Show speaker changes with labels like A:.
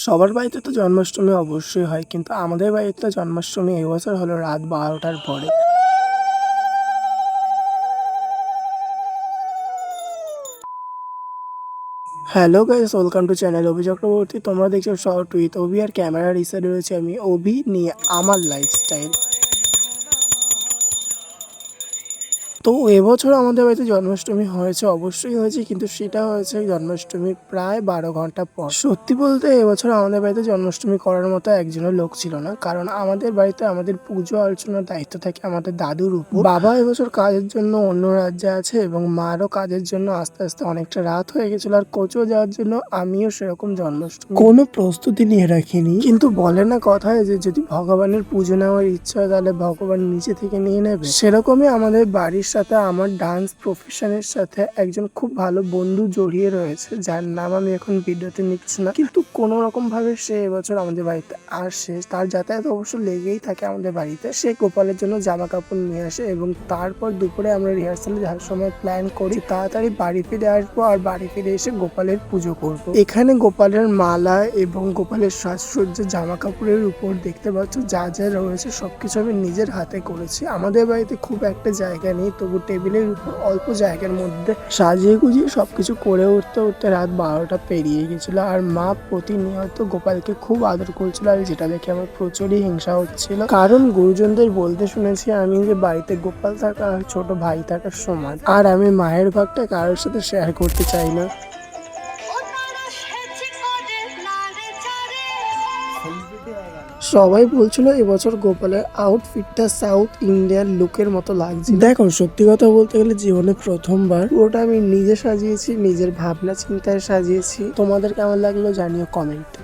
A: সবার বাড়িতে তো জন্মাষ্টমী অবশ্যই হয়, কিন্তু আমাদের বাড়িতে জন্মাষ্টমী এবছর হলো রাত 12টার পরে। Hello guys, welcome to channel Abhi Chakraborty. তোমরা দেখছো শর্ট উইথ অভি, আর ক্যামেরার ইসারে রয়েছে আমি অভি, নিয়ে আমার লাইফস্টাইল। তো এবছর আমাদের বাড়িতে জন্মাষ্টমী হয়েছে, অবশ্যই হয়েছে, কিন্তু সেটা হয়েছে জন্মাষ্টমীর প্রায় 12 ঘন্টা পর। সত্যি বলতে এবছর আমাদের বাড়িতে জন্মাষ্টমী করার মতো একজনের লোক ছিল না, কারণ আমাদের বাড়িতে আমাদের পুজো অর্চনার দায়িত্ব থাকে আমাদের দাদুর উপর। বাবা এবছর কাজের জন্য অন্য রাজ্যে আছে এবং মারও কাজের জন্য আস্তে আস্তে অনেকটা রাত হয়ে গেছিল, আর কোচও যাওয়ার জন্য আমিও সেরকম জন্মাষ্টমী কোনো প্রস্তুতি নিয়ে রাখিনি। কিন্তু বলে না কথায় যে যদি ভগবানের পুজো নেওয়ার ইচ্ছা হয় তাহলে ভগবান নিচে থেকে নিয়ে নেবে। সেরকমই আমাদের বাড়ির সাথে আমার ডান্স প্রফেশনের সাথে একজন খুব ভালো বন্ধু জড়িয়ে রয়েছে, যার নাম আমি এখন ভিডিওতে নিচ্ছি না, কিন্তু কোনো রকম ভাবে সে এবছর আমাদের বাড়িতে আসে। তার যাতায়াত অবশ্য লেগেই থাকে আমাদের বাড়িতে। সে গোপালের জন্য জামা কাপড় নিয়ে আসে এবং তারপর দুপুরে আমরা রিহার্সালে যাওয়ার সময় প্ল্যান করি তাড়াতাড়ি বাড়ি ফিরে আসবো, আর বাড়ি ফিরে এসে গোপালের পুজো করব। এখানে গোপালের মালা এবং গোপালের সাজসজ্জা, জামা কাপড়ের উপর দেখতে পাচ্ছ যা যা রয়েছে সবকিছু আমি নিজের হাতে করেছি। আমাদের বাড়িতে খুব একটা জায়গা নেই, তবু টেবিলের উপর অল্প জায়গার মধ্যে সাজিয়ে গুজিয়ে সবকিছু করে উঠতে উঠতে রাত 12টা পেরিয়ে গেছিল। আর মা প্রতিনিয়ত গোপালকে খুব আদর করছিল, আর যেটা দেখে আমার প্রচুরই হিংসা হচ্ছিল, কারণ গুরুজনদের বলতে শুনেছি আমি যে বাড়িতে গোপাল থাকা আর ছোট ভাই থাকার সমান, আর আমি মায়ের ভাগটা কারোর সাথে শেয়ার করতে চাই না। সবাই বলছিল এবছর গোপালের আউটফিটটা সাউথ ইন্ডিয়ান লুকের মতো লাগছে। দেখো, সত্যি কথা বলতে গেলে জীবনে প্রথমবার ওটা আমি নিজে সাজিয়েছি, নিজের ভাবনা চিন্তায় সাজিয়েছি। তোমাদের কেমন লাগলো জানিও কমেন্টে।